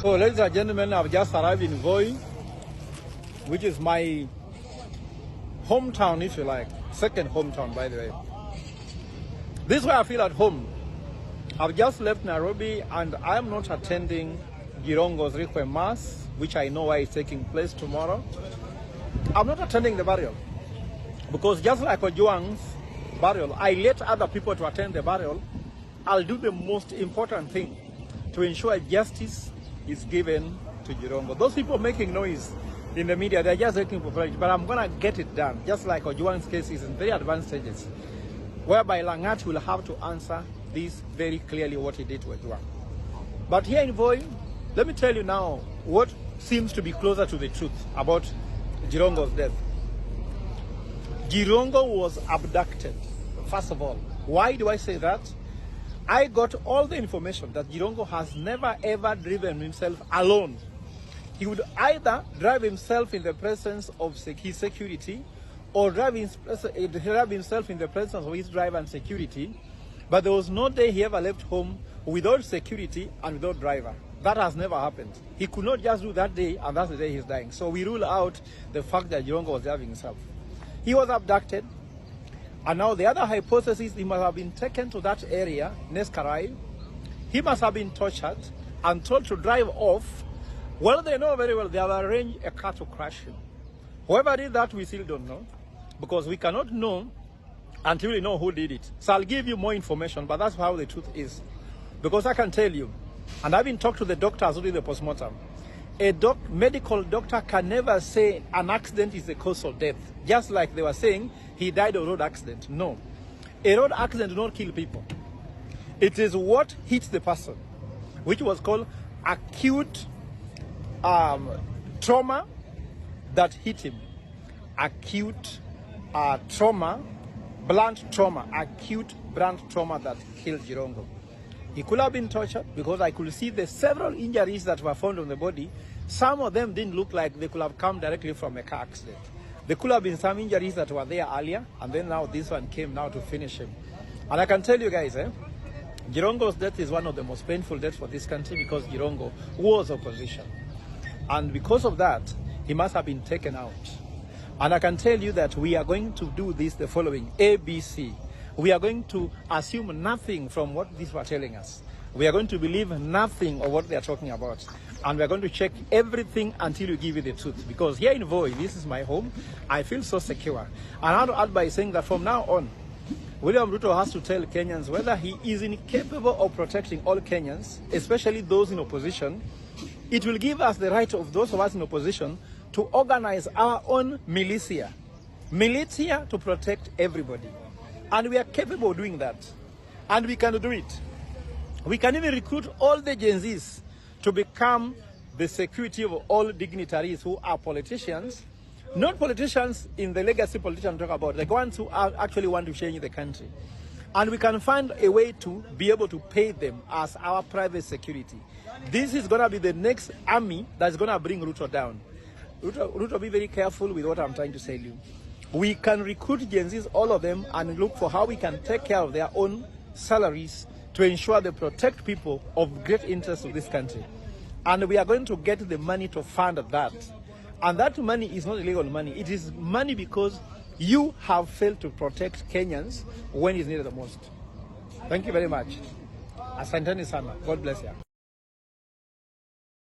So, ladies and gentlemen, I've just arrived in Voi, which is my hometown, if you like. Second hometown, by the way. This is where I feel at home. I've just left Nairobi and I am not attending Jirongo's Requiem Mass, which I know why is taking place tomorrow. I'm not attending the burial because just like Ojwang's burial, I let other people to attend the burial. I'll do the most important thing to ensure justice is given to Jirongo. Those people making noise in the media, they're just looking for popularity, but I'm going to get it done, just like Ojwang's case is in very advanced stages, whereby Langat will have to answer this very clearly what he did to Ojwang. But here in Voi, let me tell you now what seems to be closer to the truth about Jirongo's death. Jirongo was abducted, first of all. Why do I say that? I got all the information that Jirongo has never ever driven himself alone. He would either drive himself in the presence of his security or drive himself in the presence of his driver and security. But there was no day he ever left home without security and without driver. That has never happened. He could not just do that day and that's the day he's dying. So we rule out the fact that Jirongo was driving himself. He was abducted. And now the other hypothesis, he must have been taken to that area, Neskarai. He must have been tortured and told to drive off. Well, they know very well they have arranged a car to crash him. Whoever did that, we still don't know, because we cannot know until we know who did it. So I'll give you more information, but that's how the truth is. Because I can tell you, and I've been talking to the doctors who did the postmortem, a medical doctor can never say an accident is the cause of death. Just like they were saying he died of a road accident. No. A road accident does not kill people. It is what hits the person, which was called acute trauma that hit him. Acute trauma, blunt trauma, acute blunt trauma that killed Jirongo. He could have been tortured because I could see the several injuries that were found on the body. Some of them didn't look like they could have come directly from a car accident. There could have been some injuries that were there earlier, and then now this one came now to finish him. And I can tell you guys, Jirongo's death is one of the most painful deaths for this country because Jirongo was opposition. And because of that, he must have been taken out. And I can tell you that we are going to do this the following, ABC. We are going to assume nothing from what these were telling us. We are going to believe nothing of what they are talking about. And we are going to check everything until we give you the truth. Because here in Voi, this is my home, I feel so secure. And I want to add by saying that from now on, William Ruto has to tell Kenyans whether he is incapable of protecting all Kenyans, especially those in opposition. It will give us the right of those of us in opposition to organize our own militia. Militia to protect everybody. And we are capable of doing that. And we can do it. We can even recruit all the Gen Zs to become the security of all dignitaries who are politicians. Not politicians in the legacy politicians talk about, the ones who actually want to change the country. And we can find a way to be able to pay them as our private security. This is going to be the next army that's going to bring Ruto down. Ruto, be very careful with what I'm trying to tell you. We can recruit Gen Zs, all of them, and look for how we can take care of their own salaries to ensure they protect people of great interest of this country. And we are going to get the money to fund that. And that money is not illegal money. It is money because you have failed to protect Kenyans when it's needed the most. Thank you very much. Asanteni sana. God bless you.